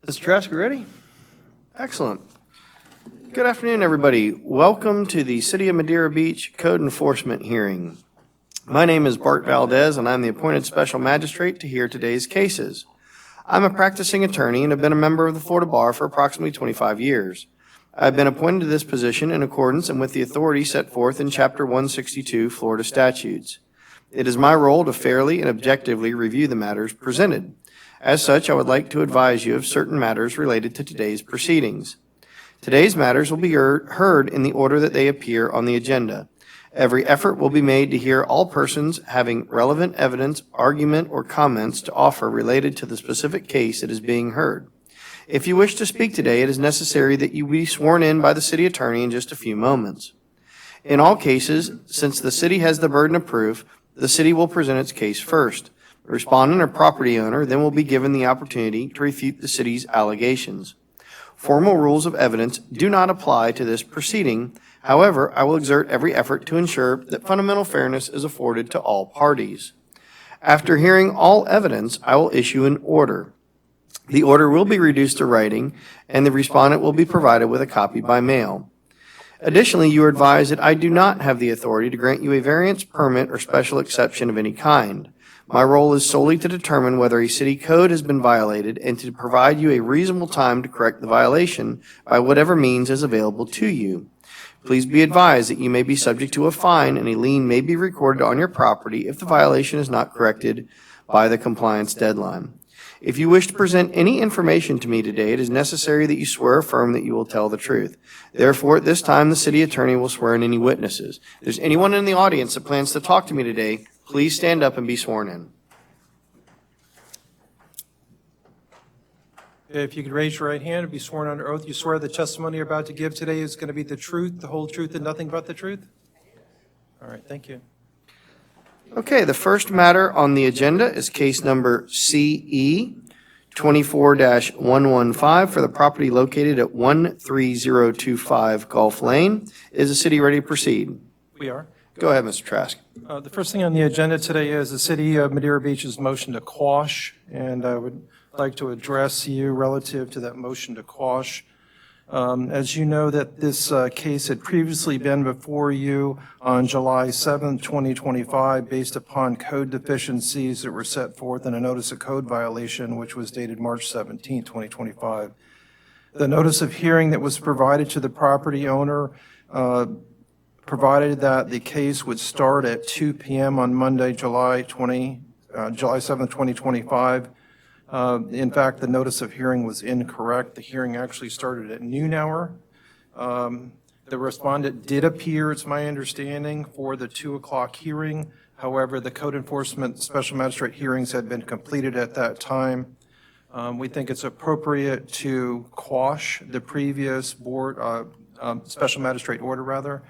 Mr. Trask, you ready? Excellent. Good afternoon, everybody. Welcome to the City of Madeira Beach Code Enforcement Hearing. My name is Bart Valdez, and I'm the appointed special magistrate to hear today's cases. I'm a practicing attorney and have been a member of the Florida Bar for approximately 25 years. I've been appointed to this position in accordance and with the authority set forth in Chapter 162 Florida statutes. It is my role to fairly and objectively review the matters presented. As such, I would like to advise you of certain matters related to today's proceedings. Today's matters will be heard in the order that they appear on the agenda. Every effort will be made to hear all persons having relevant evidence, argument, or comments to offer related to the specific case that is being heard. If you wish to speak today, it is necessary that you be sworn in by the city attorney in just a few moments. In all cases, since the city has the burden of proof, the city will present its case first. The respondent or property owner then will be given the opportunity to refute the city's allegations. Formal rules of evidence do not apply to this proceeding. However, I will exert every effort to ensure that fundamental fairness is afforded to all parties. After hearing all evidence, I will issue an order. The order will be reduced to writing, and the respondent will be provided with a copy by mail. Additionally, you are advised that I do not have the authority to grant you a variance, permit, or special exception of any kind. My role is solely to determine whether a city code has been violated and to provide you a reasonable time to correct the violation by whatever means is available to you. Please be advised that you may be subject to a fine and a lien may be recorded on your property if the violation is not corrected by the compliance deadline. If you wish to present any information to me today, it is necessary that you swear or affirm that you will tell the truth. Therefore, at this time, the city attorney will swear in any witnesses. If there's anyone in the audience that plans to talk to me today, please stand up and be sworn in. If you could raise your right hand and be sworn under oath, you swear the testimony you're about to give today is going to be the truth, the whole truth, and nothing but the truth? All right, thank you. Okay, the first matter on the agenda is case number CE 24-115 for the property located at 13025 Gulf Lane. Is the city ready to proceed? We are. Go ahead, Mr. Trask. The first thing on the agenda today is the City of Madeira Beach's motion to quash, and I would like to address you relative to that motion to quash. As you know, that this case had previously been before you on July 7th, 2025, based upon code deficiencies that were set forth in a notice of code violation, which was dated March 17th, 2025. The notice of hearing that was provided to the property owner provided that the case would start at 2 p.m. on Monday, July 7th, 2025. In fact, the notice of hearing was incorrect. The hearing actually started at noon hour. The respondent did appear, it's my understanding, for the 2 o'clock hearing. However, the code enforcement special magistrate hearings had been completed at that time. We think it's appropriate to quash the previous board, special magistrate order rather,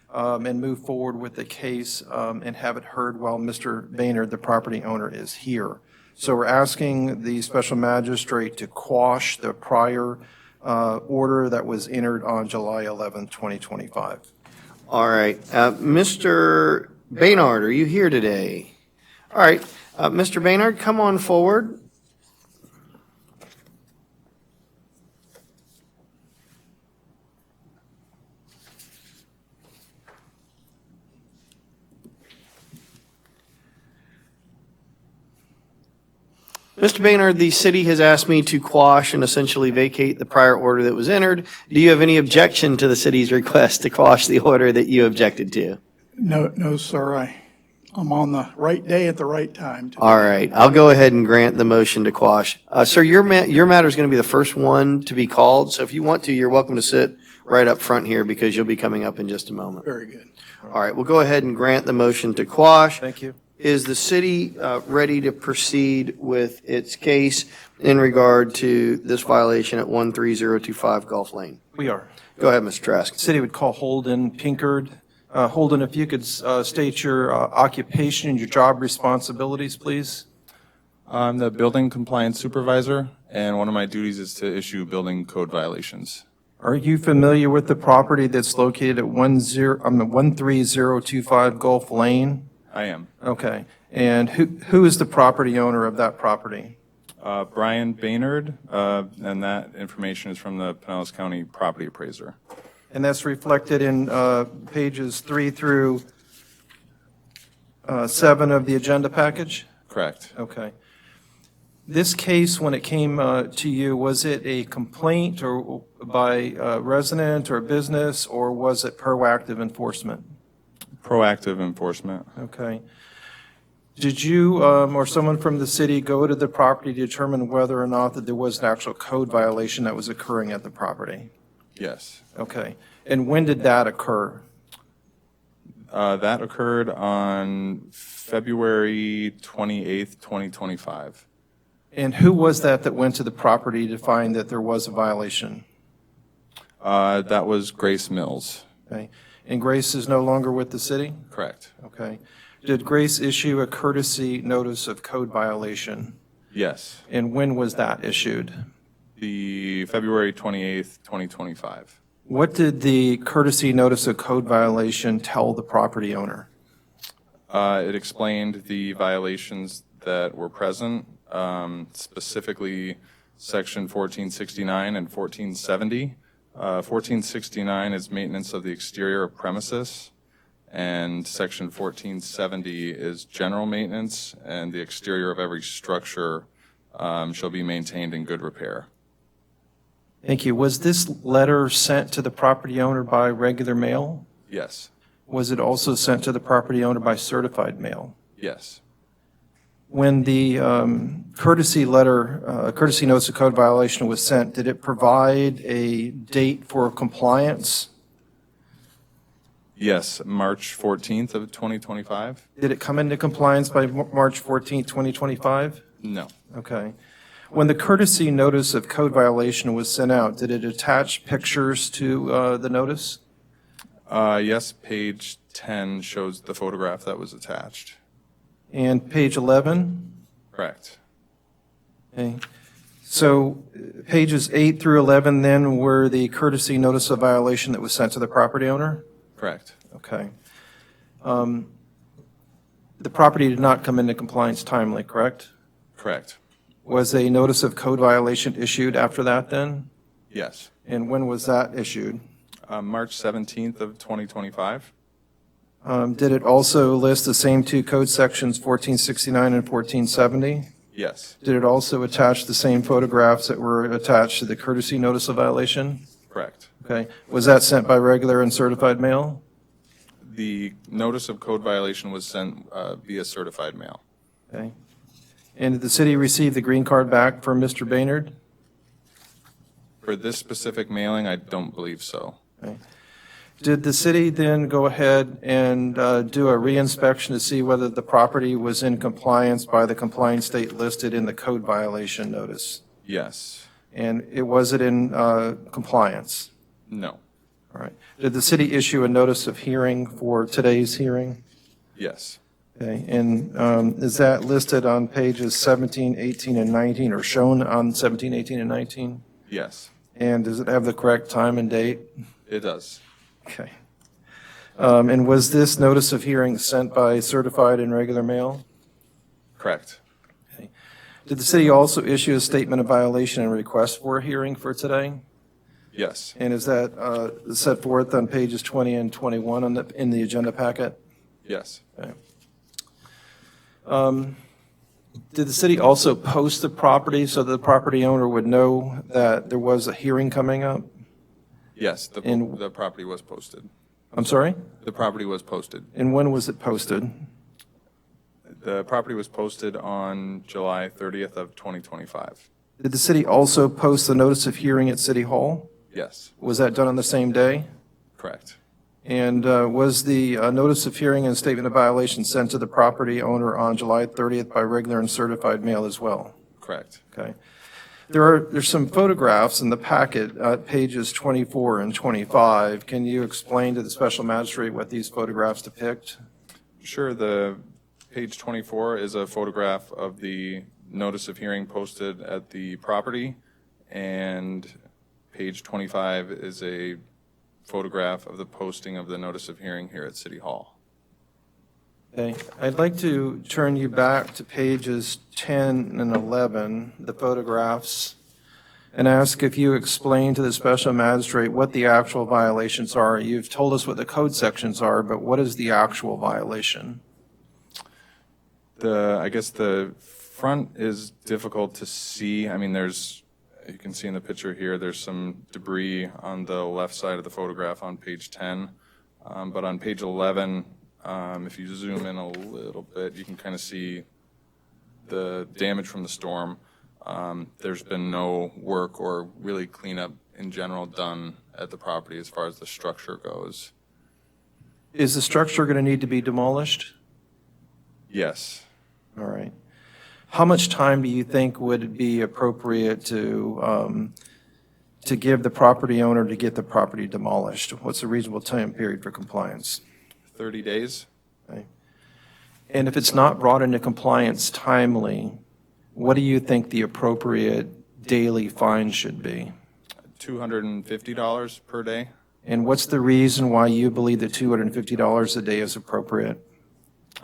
and move forward with the case and have it heard while Mr. Baynard, the property owner, is here. So we're asking the special magistrate to quash the prior order that was entered on July 11th, 2025. All right. Mr. Baynard, are you here today? All right. Mr. Baynard, come on forward. Mr. Baynard, the city has asked me to quash and essentially vacate the prior order that was entered. Do you have any objection to the city's request to quash the order that you objected to? No, sir. I'm on the right day at the right time. All right. I'll go ahead and grant the motion to quash. Sir, your matter is going to be the first one to be called. So if you want to, you're welcome to sit right up front here because you'll be coming up in just a moment. Very good. All right. We'll go ahead and grant the motion to quash. Thank you. Is the city ready to proceed with its case in regard to this violation at 13025 Gulf Lane? We are. Go ahead, Mr. Trask. The city would call Holden Pinkard. Holden, if you could state your occupation and your job responsibilities, please. I'm the building compliance supervisor, and one of my duties is to issue building code violations. Are you familiar with the property that's located at 13025 Gulf Lane? I am. Okay. And who is the property owner of that property? Brian Baynard, and that information is from the Pinellas County Property Appraiser. And that's reflected in pages 3 through 7 of the agenda package? Correct. Okay. This case, when it came to you, was it a complaint or by a resident or business, or was it proactive enforcement? Proactive enforcement. Okay. Did you or someone from the city go to the property to determine whether or not that there was an actual code violation that was occurring at the property? Yes. Okay. And when did that occur? That occurred on February 28th, 2025. And who was that went to the property to find that there was a violation? That was Grace Mills. Okay. And Grace is no longer with the city? Correct. Okay. Did Grace issue a courtesy notice of code violation? Yes. And when was that issued? The February 28th, 2025. What did the courtesy notice of code violation tell the property owner? It explained the violations that were present, specifically Section 1469 and 1470. 1469 is maintenance of the exterior of premises, and Section 1470 is general maintenance, and the exterior of every structure shall be maintained in good repair. Thank you. Was this letter sent to the property owner by regular mail? Yes. Was it also sent to the property owner by certified mail? Yes. When the courtesy letter, courtesy notice of code violation was sent, did it provide a date for compliance? Yes, March 14th of 2025? Did it come into compliance by March 14th, 2025? No. Okay. When the courtesy notice of code violation was sent out, did it attach pictures to the notice? Yes, page 10 shows the photograph that was attached. And page 11? Correct. Okay. So pages 8 through 11 then were the courtesy notice of violation that was sent to the property owner? Correct. Okay. The property did not come into compliance timely, correct? Correct. Was a notice of code violation issued after that then? Yes. And when was that issued? March 17th of 2025? Did it also list the same two code sections, 1469 and 1470? Yes. Did it also attach the same photographs that were attached to the courtesy notice of violation? Correct. Okay. Was that sent by regular and certified mail? The notice of code violation was sent via certified mail. Okay. And did the city receive the green card back from Mr. Baynard? For this specific mailing, I don't believe so. Okay. Did the city then go ahead and do a reinspection to see whether the property was in compliance by the compliance date listed in the code violation notice? Yes. And was it in compliance? No. All right. Did the city issue a notice of hearing for today's hearing? Yes. Okay. And is that listed on pages 17, 18, and 19, or shown on 17, 18, and 19? Yes. And does it have the correct time and date? It does. Okay. And was this notice of hearing sent by certified and regular mail? Correct. Did the city also issue a statement of violation and request for a hearing for today? Yes. And is that set forth on pages 20 and 21 in the agenda packet? Yes. Okay. Did the city also post the property so the property owner would know that there was a hearing coming up? Yes, And- the property was posted. I'm sorry? The property was posted. And when was it posted? The property was posted on July 30th of 2025. Did the city also post the notice of hearing at City Hall? Yes. Was that done on the same day? Correct. And was the notice of hearing and statement of violation sent to the property owner on July 30th by regular and certified mail as well? Correct. Okay. There's some photographs in the packet at pages 24 and 25. Can you explain to the special magistrate what these photographs depict? Sure. The page 24 is a photograph of the notice of hearing posted at the property, and page 25 is a photograph of the posting of the notice of hearing here at City Hall. Okay, I'd like to turn you back to pages 10 and 11, the photographs, and ask if you explain to the special magistrate what the actual violations are. You've told us what the code sections are, but what is the actual violation? I guess the front is difficult to see. I mean, you can see in the picture here, there's some debris on the left side of the photograph on page 10. But on page 11, if you zoom in a little bit, you can kind of see the damage from the storm. There's been no work or really cleanup in general done at the property as far as the structure goes. Is the structure going to need to be demolished? Yes. All right. How much time do you think would be appropriate to give the property owner to get the property demolished? What's a reasonable time period for compliance? 30 days. Okay. And if it's not brought into compliance timely, what do you think the appropriate daily fine should be? $250 per day. And what's the reason why you believe that $250 a day is appropriate?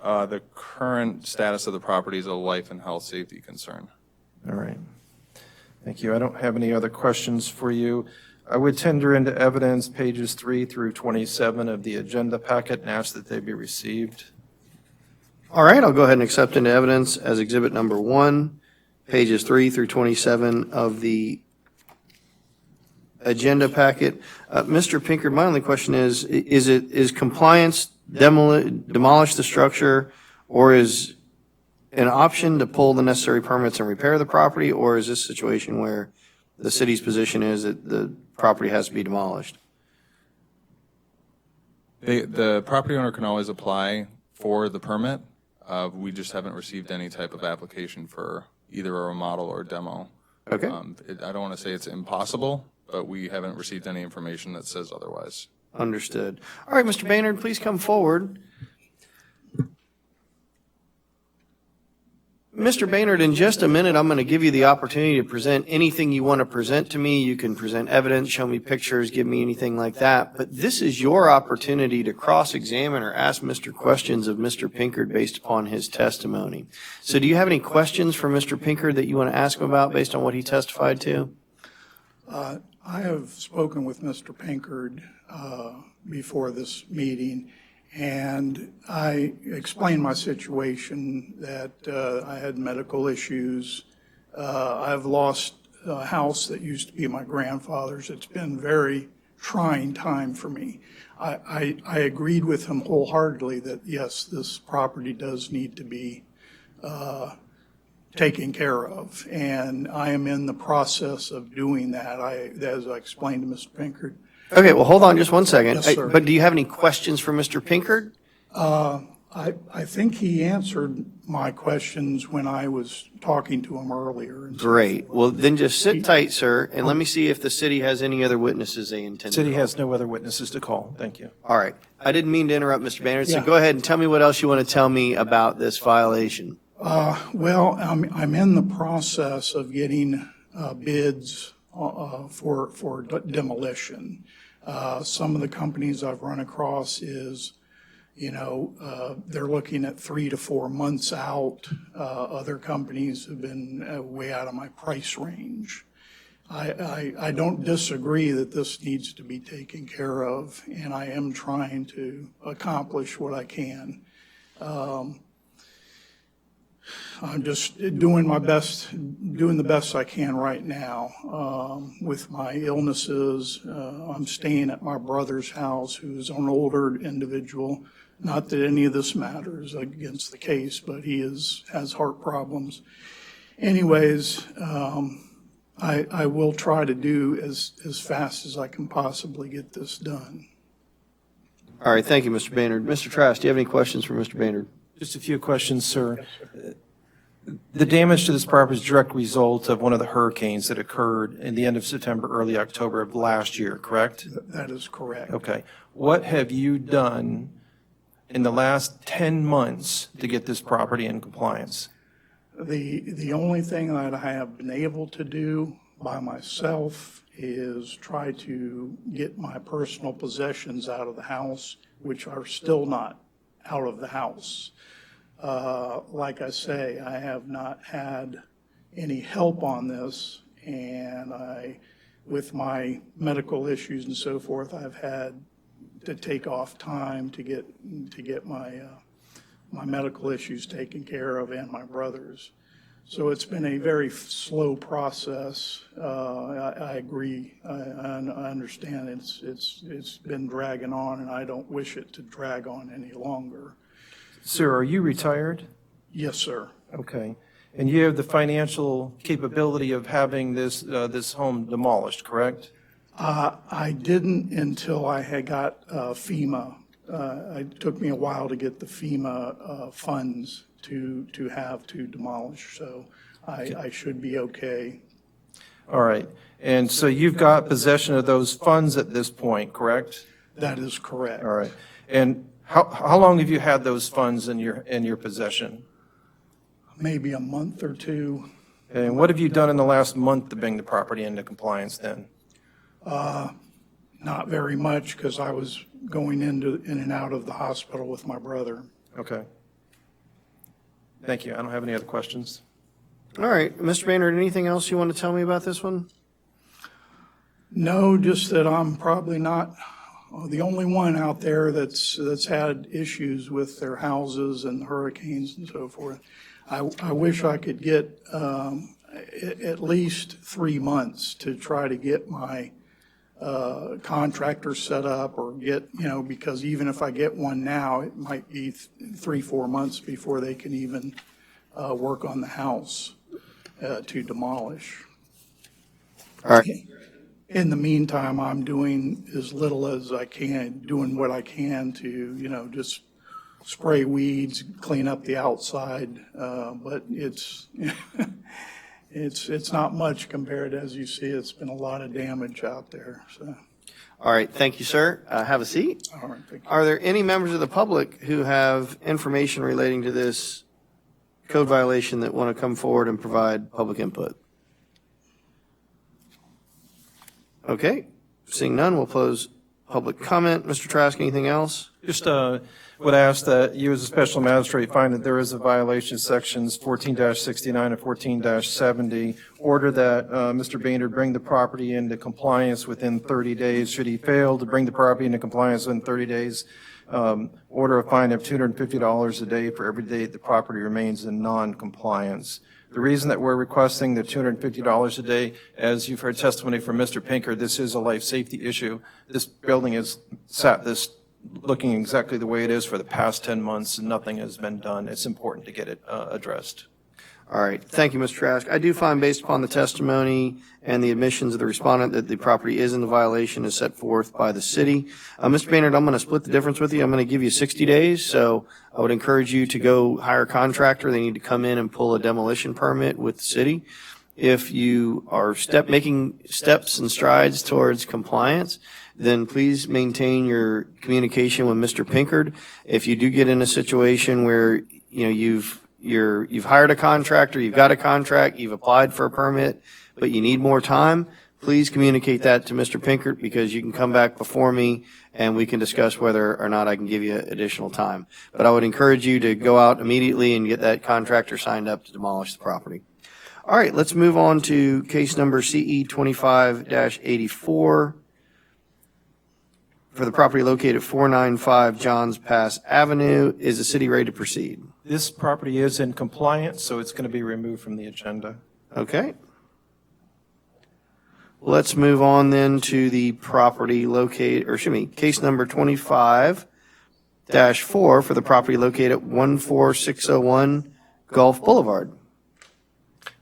The current status of the property is a life and health safety concern. All right. Thank you. I don't have any other questions for you. I would tender into evidence pages 3 through 27 of the agenda packet and ask that they be received. All right, I'll go ahead and accept into evidence as exhibit number 1, pages 3 through 27 of the agenda packet. Mr. Pinkard, my only question is compliance demolish the structure, or is an option to pull the necessary permits and repair the property, or is this a situation where the city's position is that the property has to be demolished? The property owner can always apply for the permit. We just haven't received any type of application for either a remodel or a demo. Okay. I don't want to say it's impossible, but we haven't received any information that says otherwise. Understood. All right, Mr. Baynard, please come forward. Mr. Baynard, in just a minute, I'm going to give you the opportunity to present anything you want to present to me. You can present evidence, show me pictures, give me anything like that. But this is your opportunity to cross-examine or ask Mr. questions of Mr. Pinkard based upon his testimony. So do you have any questions for Mr. Pinkard that you want to ask him about based on what he testified to? I have spoken with Mr. Pinkard before this meeting, and I explained my situation, that I had medical issues. I've lost a house that used to be my grandfather's. It's been a very trying time for me. I agreed with him wholeheartedly that, yes, this property does need to be taken care of, and I am in the process of doing that, as I explained to Mr. Pinkard. Okay, well, hold on just one second. Yes, sir. But do you have any questions for Mr. Pinkard? I think he answered my questions when I was talking to him earlier. And so Great. forth. Well, then just sit tight, sir, and let me see if the city has any other witnesses they intend to City call. has no other witnesses to call. Thank you. All right. I didn't mean to interrupt, Mr. Baynard, so Yeah. go ahead and tell me what else you want to tell me about this violation. Well, I'm in the process of getting bids for demolition. Some of the companies I've run across is, they're looking at 3 to 4 months out. Other companies have been way out of my price range. I don't disagree that this needs to be taken care of, and I am trying to accomplish what I can. I'm just doing my best, doing the best I can right now with my illnesses. I'm staying at my brother's house, who's an older individual. Not that any of this matters against the case, but he has heart problems. Anyways, I will try to do as fast as I can possibly get this done. All right, thank you, Mr. Baynard. Mr. Trask, do you have any questions for Mr. Baynard? Just a few questions, sir. The damage to this property is a direct result of one of the hurricanes that occurred in the end of September, early October of last year, correct? That is correct. Okay. What have you done in the last 10 months to get this property in compliance? The only thing that I have been able to do by myself is try to get my personal possessions out of the house, which are still not out of the house. Like I say, I have not had any help on this, and with my medical issues and so forth, I've had to take off time to get my medical issues taken care of, and my brother's. So it's been a very slow process. I agree. I understand it's been dragging on, and I don't wish it to drag on any longer. Sir, are you retired? Yes, sir. Okay. And you have the financial capability of having this home demolished, correct? I didn't until I had got FEMA. It took me a while to get the FEMA funds to have to demolish, so I should be okay. All right. And so you've got possession of those funds at this point, correct? That is correct. All right. And how long have you had those funds in your possession? Maybe a month or two. And what have you done in the last month to bring the property into compliance then? Not very much, because I was going in and out of the hospital with my brother. Okay. Thank you. I don't have any other questions. All right, Mr. Maynard, anything else you want to tell me about this one? No, just that I'm probably not the only one out there that's had issues with their houses and hurricanes and so forth. I wish I could get at least 3 months to try to get my contractor set up, or get, because even if I get one now, it might be 3-4 months before they can even work on the house to demolish. All right. In the meantime, I'm doing as little as I can, doing what I can to, just spray weeds, clean up the outside, but it's it's not much compared, as you see. It's been a lot of damage out there. So, All right, thank you, sir. Have a seat. all right, thank you. Are there any members of the public who have information relating to this code violation that want to come forward and provide public input? Okay, seeing none, we'll close public comment. Mr. Trask, anything else? Just would ask that you, as a special magistrate, find that there is a violation, sections 14-69 and 14-70. Order that Mr. Baynard bring the property into compliance within 30 days. Should he fail to bring the property into compliance within 30 days, order a fine of $250 a day for every day the property remains in non-compliance. The reason that we're requesting the $250 a day, as you've heard testimony from Mr. Pinker, this is a life safety issue. This building has sat this looking exactly the way it is for the past 10 months, and nothing has been done. It's important to get it addressed. All right, thank you, Mr. Trask. I do find, based upon the testimony and the admissions of the respondent, that the property is in the violation as set forth by the city. Mr. Baynard, I'm going to split the difference with you. I'm going to give you 60 days, so I would encourage you to go hire a contractor. They need to come in and pull a demolition permit with the city. If you are making steps and strides towards compliance, then please maintain your communication with Mr. Pinkard. If you do get in a situation where you've hired a contractor, you've got a contract, you've applied for a permit, but you need more time, please communicate that to Mr. Pinkard, because you can come back before me and we can discuss whether or not I can give you additional time. But I would encourage you to go out immediately and get that contractor signed up to demolish the property. All right, let's move on to case number CE 25-84 for the property located at 495 Johns Pass Avenue. Is the city ready to proceed? This property is in compliance, so it's going to be removed from the agenda. Okay. Let's move on then to the property located, case number 25-4 for the property located at 14601 Gulf Boulevard.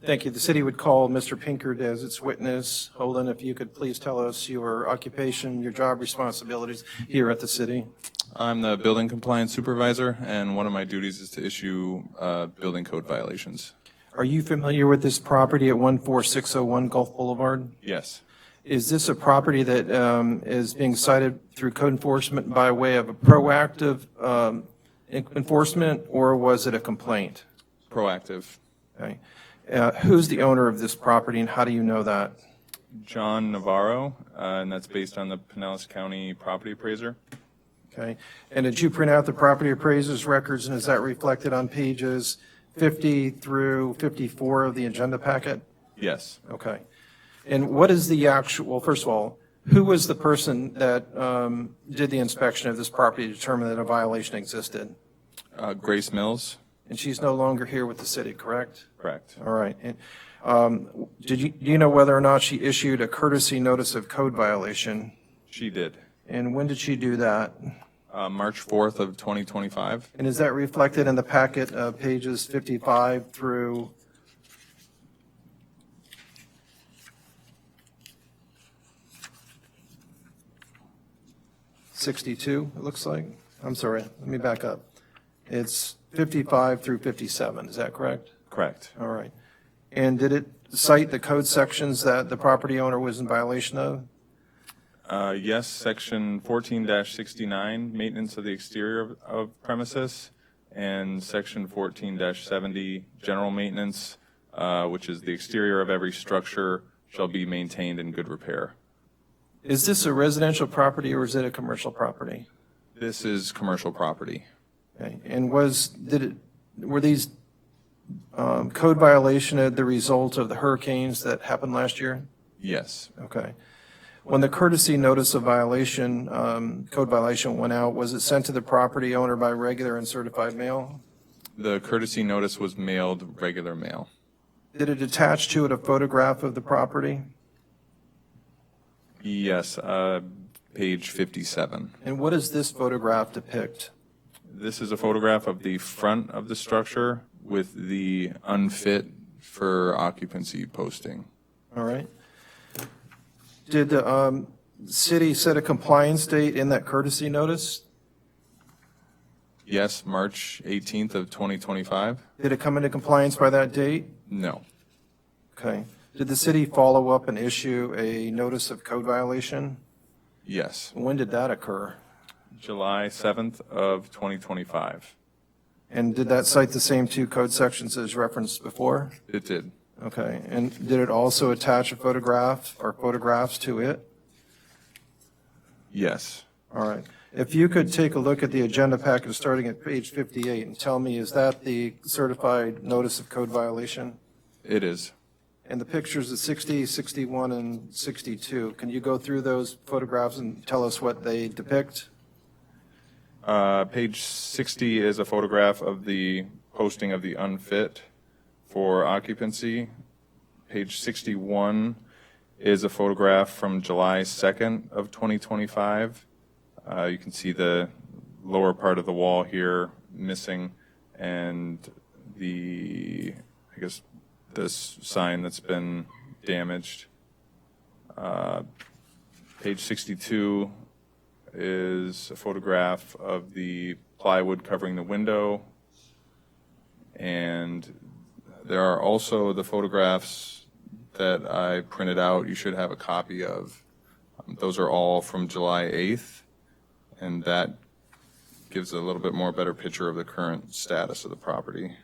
Thank you. The city would call Mr. Pinkard as its witness. Holden, if you could please tell us your occupation, your job responsibilities here at the city. I'm the building compliance supervisor, and one of my duties is to issue building code violations. Are you familiar with this property at 14601 Gulf Boulevard? Yes. Is this a property that is being cited through code enforcement by way of a proactive enforcement, or was it a complaint? Proactive. Okay. Who's the owner of this property, and how do you know that? John Navarro, and that's based on the Pinellas County property appraiser. Okay. And did you print out the property appraiser's records, and is that reflected on pages 50 through 54 of the agenda packet? Yes. Okay. And what is the actual, well, first of all, who was the person that did the inspection of this property to determine that a violation existed? Grace Mills? And she's no longer here with the city, correct? Correct. All right. And do you know whether or not she issued a courtesy notice of code violation? She did. And when did she do that? March 4th of 2025? And is that reflected in the packet, pages 55 through 62, it looks like? I'm sorry, let me back up. It's 55 through 57, is that correct? Correct. All right. And did it cite the code sections that the property owner was in violation of? Yes, section 14-69, maintenance of the exterior of premises, and section 14-70, general maintenance, which is the exterior of every structure shall be maintained in good repair. Is this a residential property or is it a commercial property? This is commercial property. Okay. And were these code violations the result of the hurricanes that happened last year? Yes. Okay. When the courtesy notice of violation, code violation went out, was it sent to the property owner by regular and certified mail? The courtesy notice was mailed regular mail. Did it attach to it a photograph of the property? Yes, page 57. And what does this photograph depict? This is a photograph of the front of the structure with the unfit for occupancy posting. All right. Did the city set a compliance date in that courtesy notice? Yes, March 18th of 2025? Did it come into compliance by that date? No. Okay. Did the city follow up and issue a notice of code violation? Yes. When did that occur? July 7th of 2025. And did that cite the same two code sections as referenced before? It did. Okay. And did it also attach a photograph or photographs to it? Yes. All right. If you could take a look at the agenda packet starting at page 58 and tell me, is that the certified notice of code violation? It is. And the pictures of 60, 61, and 62, can you go through those photographs and tell us what they depict? Page 60 is a photograph of the posting of the unfit for occupancy. Page 61 is a photograph from July 2nd of 2025. You can see the lower part of the wall here missing, and the, I guess, this sign that's been damaged. Page 62 is a photograph of the plywood covering the window. And there are also the photographs that I printed out. You should have a copy of. Those are all from July 8th. And that gives a little bit more better picture of the current status of the property.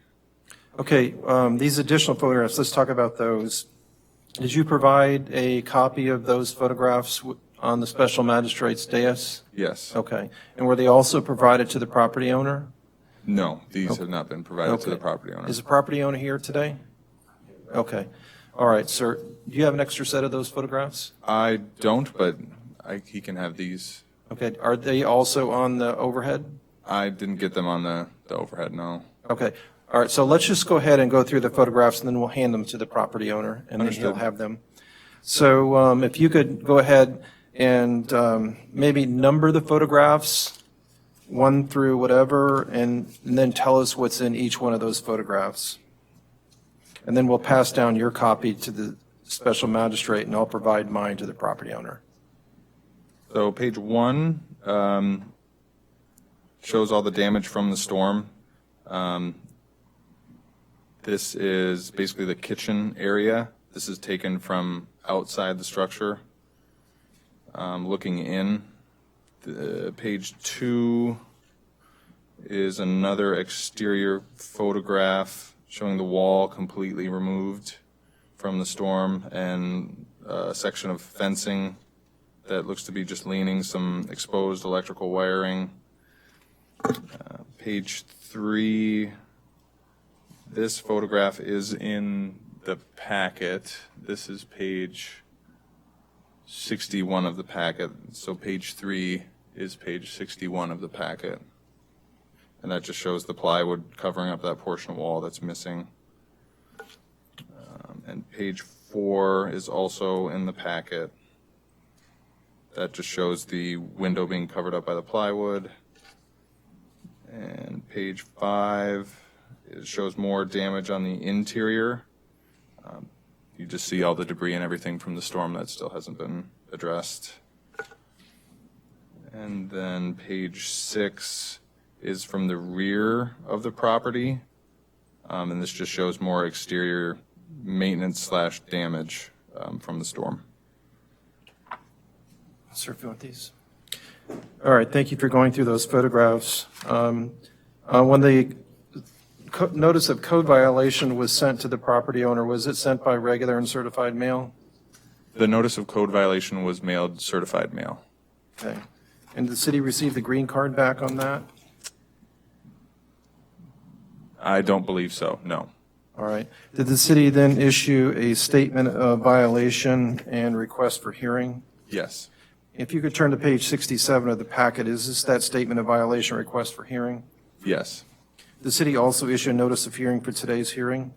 Okay, these additional photographs, let's talk about those. Did you provide a copy of those photographs on the special magistrate's dais? Yes. Okay. And were they also provided to the property owner? No, these have not been provided to the Okay. property owner. Is the property owner here today? Okay. All right, sir. Do you have an extra set of those photographs? I don't, but he can have these. Okay. Are they also on the overhead? I didn't get them on the overhead, no. Okay. All right, so let's just go ahead and go through the photographs, and then we'll hand them to the property owner, and then he'll Understood. have them. So if you could go ahead and maybe number the photographs, 1 through whatever, and then tell us what's in each one of those photographs. And then we'll pass down your copy to the special magistrate, and I'll provide mine to the property owner. So page 1 shows all the damage from the storm. This is basically the kitchen area. This is taken from outside the structure. Looking in, page 2 is another exterior photograph showing the wall completely removed from the storm and a section of fencing that looks to be just leaning, some exposed electrical wiring. Page 3, this photograph is in the packet. This is page 61 of the packet. So page 3 is page 61 of the packet. And that just shows the plywood covering up that portion of wall that's missing. And page 4 is also in the packet. That just shows the window being covered up by the plywood. And page 5, it shows more damage on the interior. You just see all the debris and everything from the storm that still hasn't been addressed. And then page 6 is from the rear of the property. And this just shows more exterior maintenance / damage from the storm. Sir, if you want these. All right, thank you for going through those photographs. When the notice of code violation was sent to the property owner, was it sent by regular and certified mail? The notice of code violation was mailed certified mail. Okay. And did the city receive the green card back on that? I don't believe so, no. All right. Did the city then issue a statement of violation and request for hearing? Yes. If you could turn to page 67 of the packet, is this that statement of violation request for hearing? Yes. The city also issued a notice of hearing for today's hearing,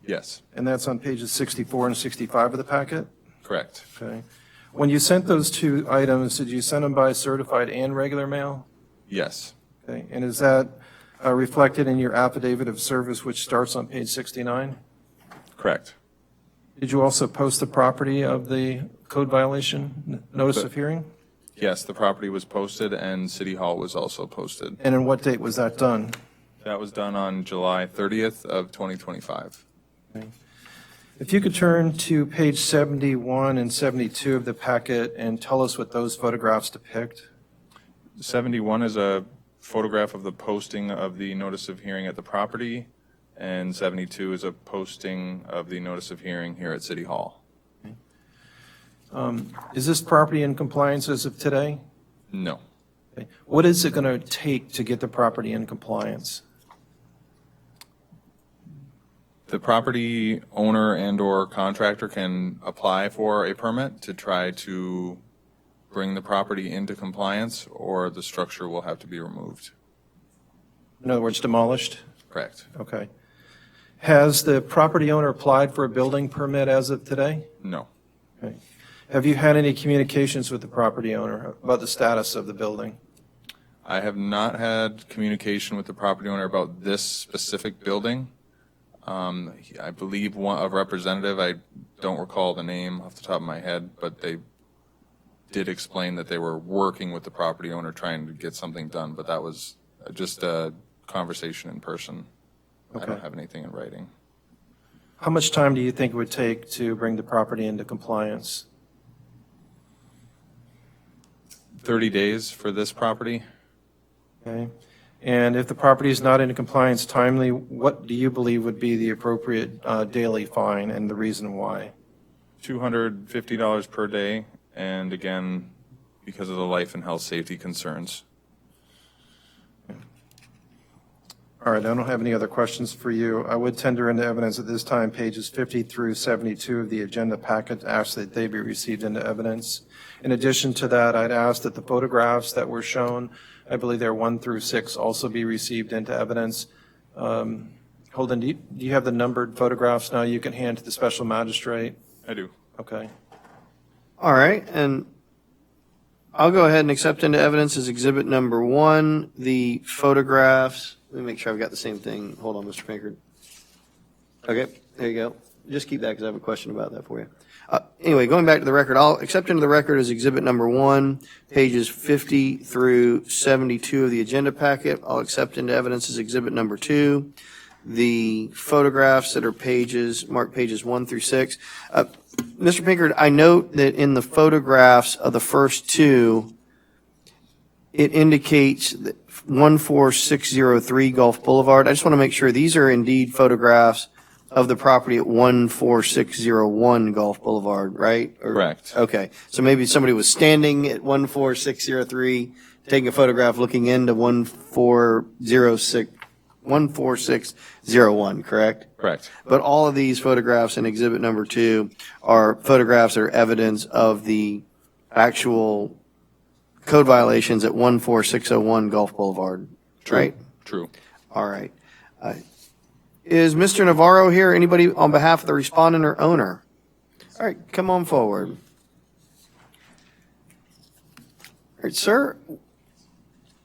Yes. and that's on pages 64 and 65 of the packet? Correct. Okay. When you sent those two items, did you send them by certified and regular mail? Yes. Okay. And is that reflected in your affidavit of service, which starts on page 69? Correct. Did you also post the property of the code violation notice of hearing? Yes, the property was posted and City Hall was also posted. And in what date was that done? That was done on July 30th of 2025. If you could turn to page 71 and 72 of the packet and tell us what those photographs depict. 71 is a photograph of the posting of the notice of hearing at the property, and 72 is a posting of the notice of hearing here at City Hall. Is this property in compliance as of today? No. Okay. What is it going to take to get the property in compliance? The property owner and/or contractor can apply for a permit to try to bring the property into compliance, or the structure will have to be removed. In other words, demolished? Correct. Okay. Has the property owner applied for a building permit as of today? No. Okay. Have you had any communications with the property owner about the status of the building? I have not had communication with the property owner about this specific building. I believe a representative, I don't recall the name off the top of my head, but they did explain that they were working with the property owner trying to get something done, but that was just a conversation in person. Okay. I don't have anything in writing. How much time do you think it would take to bring the property into compliance? 30 days for this property. Okay. And if the property is not in compliance timely, what do you believe would be the appropriate daily fine and the reason why? $250 per day, and again, because of the life and health safety concerns. All right, I don't have any other questions for you. I would tender into evidence at this time pages 50 through 72 of the agenda packet to ask that they be received into evidence. In addition to that, I'd ask that the photographs that were shown, I believe they're 1 through 6, also be received into evidence. Holden, do you have the numbered photographs now you can hand to the special magistrate? I do. Okay. All right, and I'll go ahead and accept into evidence as exhibit number 1, the photographs. Let me make sure I've got the same thing. Hold on, Mr. Pinkard. Okay, there you go. Just keep that because I have a question about that for you. Anyway, going back to the record, I'll accept into the record as exhibit number 1, pages 50 through 72 of the agenda packet. I'll accept into evidence as exhibit number 2, the photographs that are marked pages 1 through 6. Mr. Pinkard, I note that in the photographs of the first 2, it indicates that 14603 Gulf Boulevard. I just want to make sure these are indeed photographs of the property at 14601 Gulf Boulevard, right? Correct. Okay, so maybe somebody was standing at 14603, taking a photograph looking into 14601, correct? Correct. But all of these photographs in exhibit number 2 are photographs that are evidence of the actual code violations at 14601 Gulf Boulevard, right? True. All right. Is Mr. Navarro here? Anybody on behalf of the respondent or owner? All right, come on forward. All right, sir.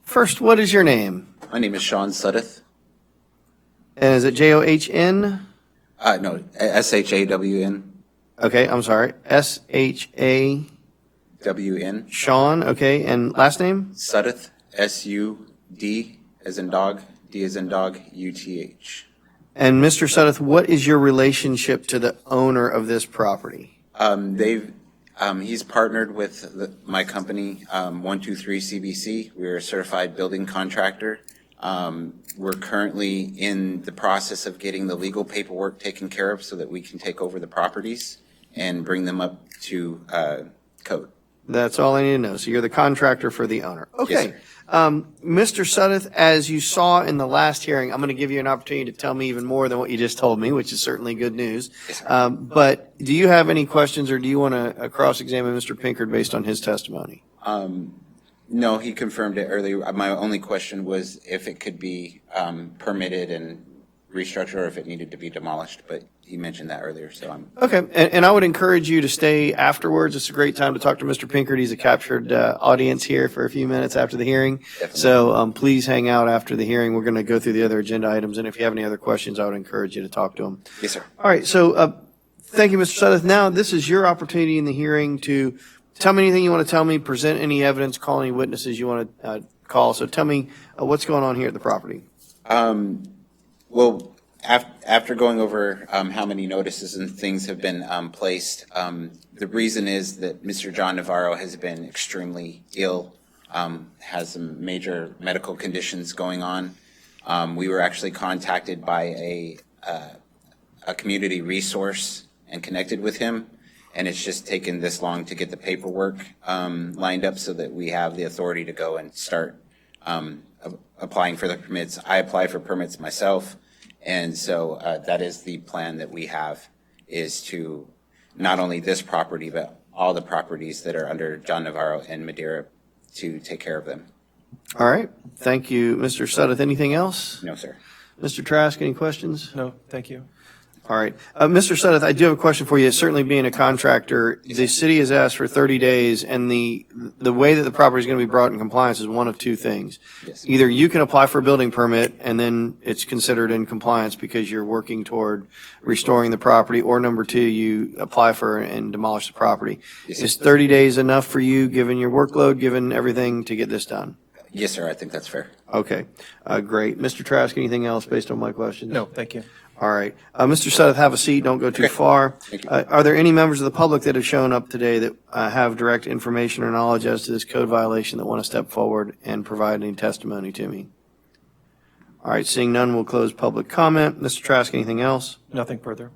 First, what is your name? My name is Sean Suddeth. And is it John? No, SHAWN. Okay, I'm sorry. SHA WN. Sean, okay, and last name? Suddeth. SUD as in dog. D as in dog. UTH. And Mr. Suddeth, what is your relationship to the owner of this property? He's partnered with my company, 123 CBC. We're a certified building contractor. We're currently in the process of getting the legal paperwork taken care of so that we can take over the properties and bring them up to code. That's all I need to know. So you're the contractor for the owner. Yes, Okay. sir. Mr. Suddeth, as you saw in the last hearing, I'm going to give you an opportunity to tell me even more than what you just told me, which is certainly good news. Yes, sir. But do you have any questions, or do you want to cross-examine Mr. Pinkard based on his testimony? No, he confirmed it earlier. My only question was if it could be permitted and restructured or if it needed to be demolished, but he mentioned that earlier, so I'm. Okay, and I would encourage you to stay afterwards. It's a great time to talk to Mr. Pinkard. He's a captured audience here for a few minutes after the hearing. Definitely. So please hang out after the hearing. We're going to go through the other agenda items, and if you have any other questions, I would encourage you to talk to him. Yes, sir. All right, so thank you, Mr. Suddeth. Now, this is your opportunity in the hearing to tell me anything you want to tell me, present any evidence, call any witnesses you want to call. So tell me what's going on here at the property. Well, after going over how many notices and things have been placed, the reason is that Mr. John Navarro has been extremely ill, has some major medical conditions going on. We were actually contacted by a community resource and connected with him, and it's just taken this long to get the paperwork lined up so that we have the authority to go and start applying for the permits. I apply for permits myself. And so that is the plan that we have, is to not only this property, but all the properties that are under John Navarro and Madeira to take care of them. All right. Thank you, Mr. Suddeth. Anything else? No, sir. Mr. Trask, any questions? No, thank you. All right. Mr. Suddeth, I do have a question for you. Certainly being a contractor, the city has asked for 30 days, and the way that the property is going to be brought in compliance is one of two things. Yes. Either you can apply for a building permit, and then it's considered in compliance because you're working toward restoring the property, or number two, you apply for and demolish the property. Yes, Is 30 days enough for you, given your workload, given everything, to get this done? Yes, sir. I think that's fair. Okay. Great. Mr. Trask, anything else based on my questions? No, thank you. All right. Mr. Suddeth, have a seat. Don't go too Okay. far. Thank you. Are there any members of the public that have shown up today that have direct information or knowledge as to this code violation that want to step forward and provide any testimony to me? All right. Seeing none, we'll close public comment. Mr. Trask, anything else? Nothing further.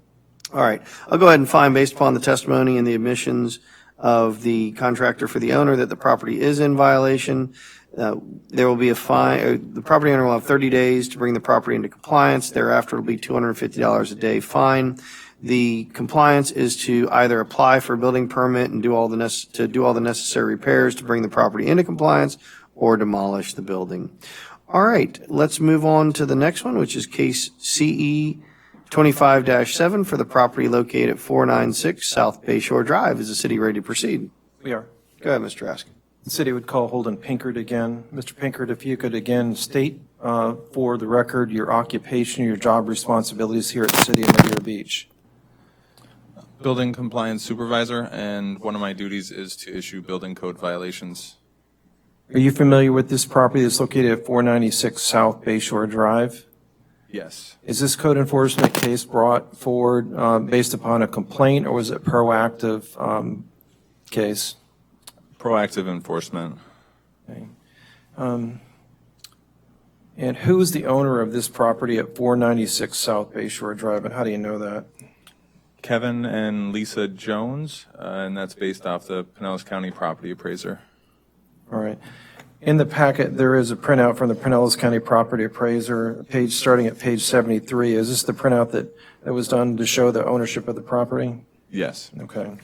All right. I'll go ahead and find, based upon the testimony and the admissions of the contractor for the owner, that the property is in violation. There will be a fine. The property owner will have 30 days to bring the property into compliance. Thereafter, it'll be $250 a day fine. The compliance is to either apply for a building permit and do all the necessary repairs to bring the property into compliance, or demolish the building. All right, let's move on to the next one, which is case CE 25-7 for the property located at 496 South Bayshore Drive. Is the city ready to proceed? We are. Go ahead, Mr. Trask. The city would call Holden Pinkard again. Mr. Pinkard, if you could again state for the record your occupation, your job responsibilities here at the City of Madeira Beach. Building compliance supervisor, and one of my duties is to issue building code violations. Are you familiar with this property that's located at 496 South Bayshore Drive? Yes. Is this code enforcement case brought forward based upon a complaint, or was it proactive case? Proactive enforcement. Okay. And who is the owner of this property at 496 South Bay Shore Drive, and how do you know that? Kevin and Lisa Jones, and that's based off the Pinellas County property appraiser. All right. In the packet, there is a printout from the Pinellas County Property Appraiser, page starting at page 73. Is this the printout that was done to show the ownership of the property? Yes. Okay.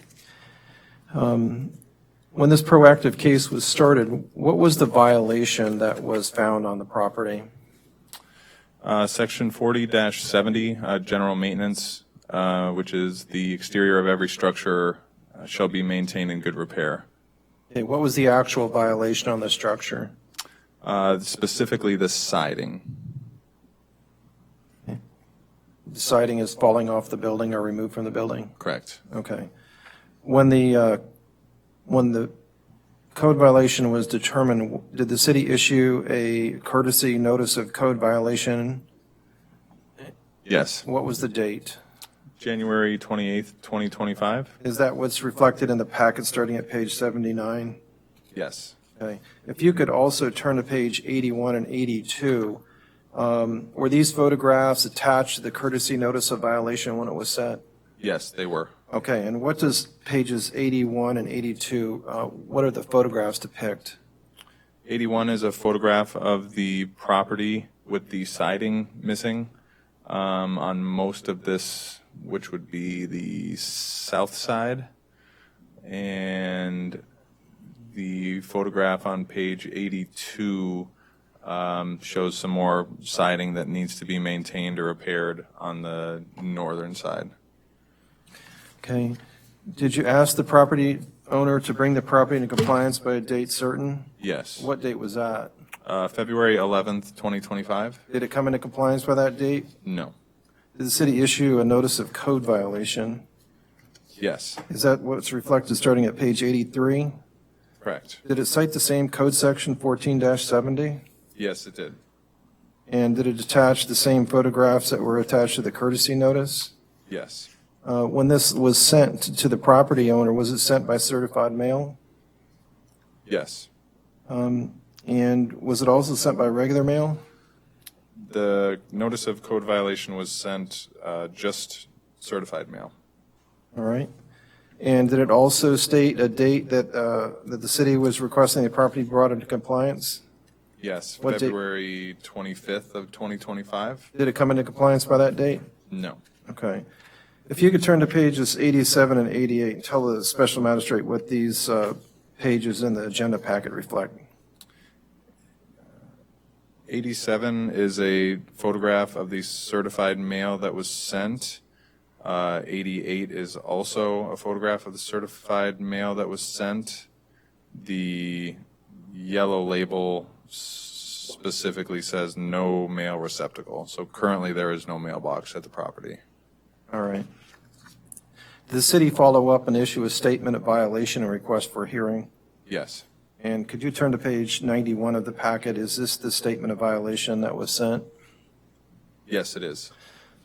When this proactive case was started, what was the violation that was found on the property? Section 40-70, general maintenance, which is the exterior of every structure shall be maintained in good repair. Okay, what was the actual violation on the structure? Specifically the siding. The siding is falling off the building or removed from the building? Correct. Okay. When the code violation was determined, did the city issue a courtesy notice of code violation? Yes. What was the date? January 28th, 2025? Is that what's reflected in the packet starting at page 79? Yes. Okay. If you could also turn to page 81 and 82, were these photographs attached to the courtesy notice of violation when it was sent? Yes, they were. Okay, and what does pages 81 and 82, what are the photographs depict? 81 is a photograph of the property with the siding missing on most of this, which would be the south side. And the photograph on page 82 shows some more siding that needs to be maintained or repaired on the northern side. Okay. Did you ask the property owner to bring the property into compliance by a date certain? Yes. What date was that? February 11th, 2025? Did it come into compliance by that date? No. Did the city issue a notice of code violation? Yes. Is that what's reflected starting at page 83? Correct. Did it cite the same code section 14-70? Yes, it did. And did it attach the same photographs that were attached to the courtesy notice? Yes. When this was sent to the property owner, was it sent by certified mail? Yes. And was it also sent by regular mail? The notice of code violation was sent just certified mail. All right. And did it also state a date that the city was requesting the property brought into compliance? Yes, What date? February 25th of 2025? Did it come into compliance by that date? No. Okay. If you could turn to pages 87 and 88 and tell the special magistrate what these pages in the agenda packet reflect. 87 is a photograph of the certified mail that was sent. 88 is also a photograph of the certified mail that was sent. The yellow label specifically says no mail receptacle. So currently there is no mailbox at the property. All right. Did the city follow up and issue a statement of violation and request for a hearing? Yes. And could you turn to page 91 of the packet? Is this the statement of violation that was sent? Yes, it is.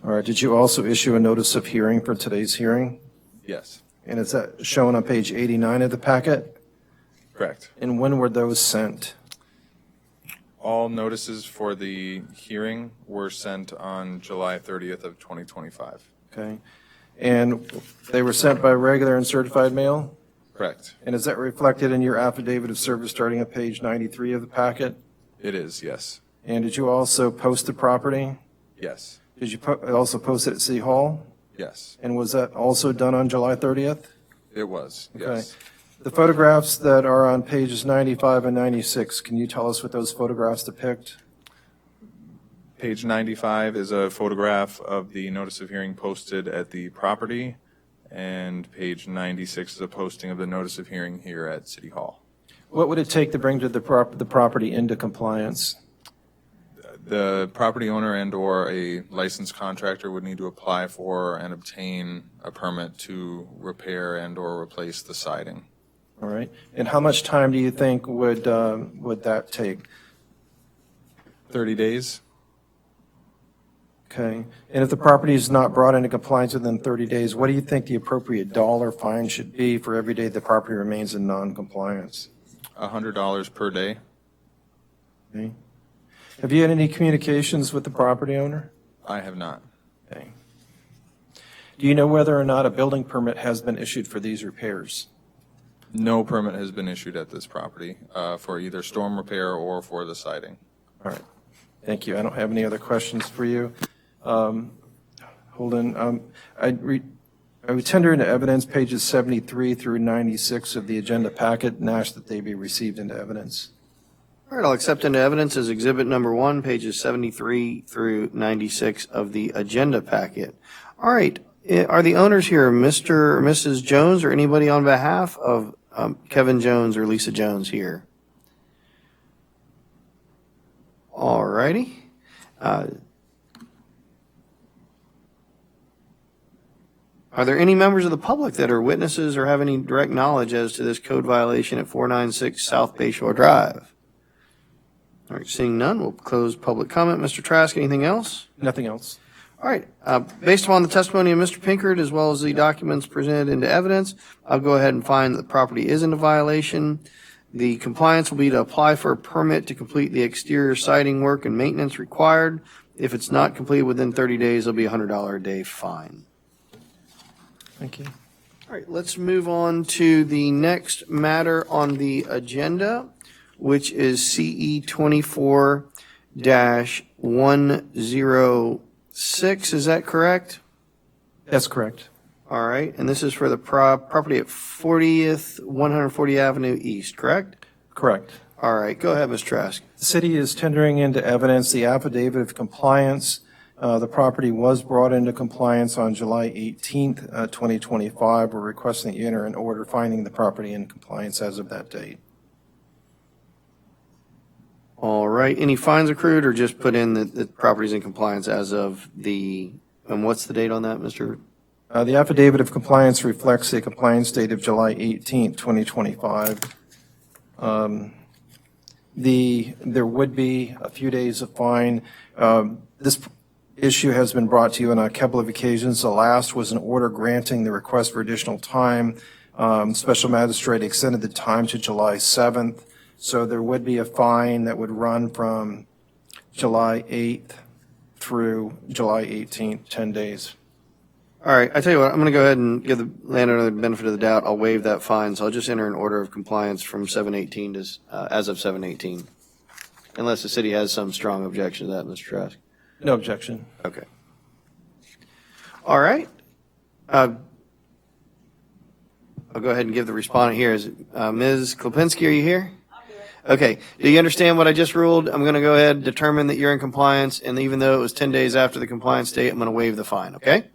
All right. Did you also issue a notice of hearing for today's hearing? Yes. And is that shown on page 89 of the packet? Correct. And when were those sent? All notices for the hearing were sent on July 30th of 2025. Okay. And they were sent by regular and certified mail? Correct. And is that reflected in your affidavit of service starting at page 93 of the packet? It is, yes. And did you also post the property? Yes. Did you also post it at City Hall? Yes. And was that also done on July 30th? It was, Okay. yes. The photographs that are on pages 95 and 96, can you tell us what those photographs depict? Page 95 is a photograph of the notice of hearing posted at the property, and page 96 is a posting of the notice of hearing here at City Hall. What would it take to bring the property into compliance? The property owner and/or a licensed contractor would need to apply for and obtain a permit to repair and/or replace the siding. All right. And how much time do you think would that take? 30 days? Okay. And if the property is not brought into compliance within 30 days, what do you think the appropriate dollar fine should be for every day the property remains in non-compliance? $100 per day? Okay. Have you had any communications with the property owner? I have not. Okay. Do you know whether or not a building permit has been issued for these repairs? No permit has been issued at this property for either storm repair or for the siding. All right. Thank you. I don't have any other questions for you. Holden, I would tender into evidence pages 73 through 96 of the agenda packet and ask that they be received into evidence. All right, I'll accept into evidence as exhibit number 1, pages 73 through 96 of the agenda packet. All right, are the owners here Mr. or Mrs. Jones or anybody on behalf of Kevin Jones or Lisa Jones here? All righty. Are there any members of the public that are witnesses or have any direct knowledge as to this code violation at 496 South Bayshore Drive? All right, seeing none, we'll close public comment. Mr. Trask, anything else? Nothing else. All right, based upon the testimony of Mr. Pinkert as well as the documents presented into evidence, I'll go ahead and find that the property is in a violation. The compliance will be to apply for a permit to complete the exterior siding work and maintenance required. If it's not completed within 30 days, there'll be a $100 a day fine. Thank you. All right, let's move on to the next matter on the agenda, which is CE 24-106. Is that correct? That's correct. All right, and this is for the property at 140 Avenue East, correct? Correct. All right, go ahead, Ms. Trask. The city is tendering into evidence the affidavit of compliance. The property was brought into compliance on July 18th, 2025. We're requesting that you enter an order finding the property in compliance as of that date. All right, any fines accrued or just put in that the property's in compliance as of and what's the date on that, Mr.? The affidavit of compliance reflects a compliance date of July 18th, 2025. There would be a few days of fine. This issue has been brought to you on a couple of occasions. The last was an order granting the request for additional time. Special magistrate extended the time to July 7th. So there would be a fine that would run from July 8th through July 18th, 10 days. All right, I tell you what, I'm going to go ahead and give the landowner the benefit of the doubt. I'll waive that fine, so I'll just enter an order of compliance from 7/18 to as of 7/18, unless the city has some strong objection to that, Mr. Trask. No objection. Okay. All right. I'll go ahead and give the respondent here. Is Ms. Klopinski, are you here? Okay. Do you understand what I just ruled? I'm going to go ahead and determine that you're in compliance, and even though it was 10 days after the compliance date, I'm going to waive the fine, okay?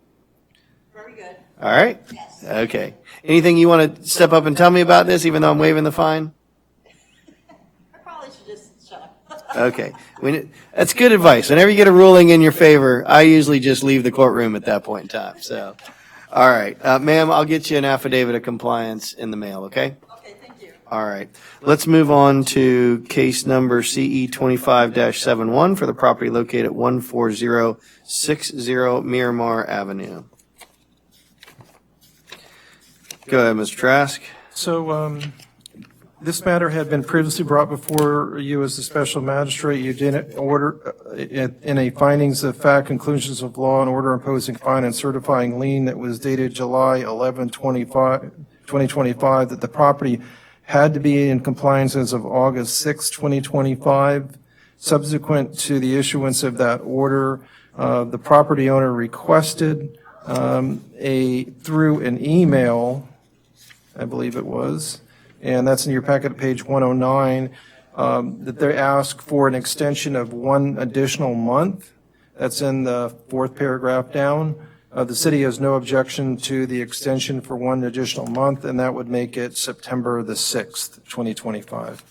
Very good. All right? Yes. Okay. Anything you want to step up and tell me about this, even though I'm waiving the fine? I probably should just shut up. Okay. That's good advice. Whenever you get a ruling in your favor, I usually just leave the courtroom at that point in time. So, all right. Ma'am, I'll get you an affidavit of compliance in the mail, okay? Okay, thank you. All right. Let's move on to case number CE 25-71 for the property located at 14060 Miramar Avenue. Go ahead, Mr. Trask. So this matter had been previously brought before you as the special magistrate. You did order in a findings of fact, conclusions of law, and order imposing fine and certifying lien that was dated July 11, 2025, that the property had to be in compliance as of August 6, 2025. Subsequent to the issuance of that order, the property owner requested through an email, I believe it was, and that's in your packet at page 109, that they ask for an extension of one additional month. That's in the fourth paragraph down. The city has no objection to the extension for one additional month, and that would make it September the 6th, 2025.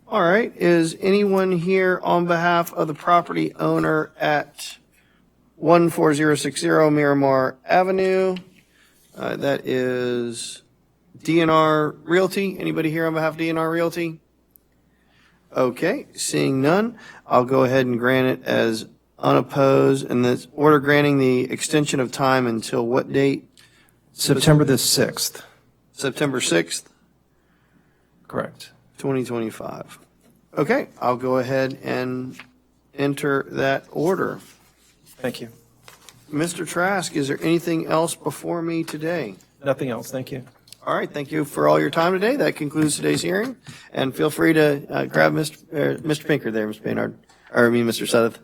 All right. Is anyone here on behalf of the property owner at 14060 Miramar Avenue? That is DNR Realty. Anybody here on behalf of DNR Realty? Okay, seeing none, I'll go ahead and grant it as unopposed, and this order granting the extension of time until what date? September the 6th. September 6th? Correct. 2025. Okay, I'll go ahead and enter that order. Thank you. Mr. Trask, is there anything else before me today? Nothing else. Thank you. All right, thank you for all your time today. That concludes today's hearing. And feel free to grab Mr. Pinker there, Mr. Baynard, or I mean, Mr. Seth.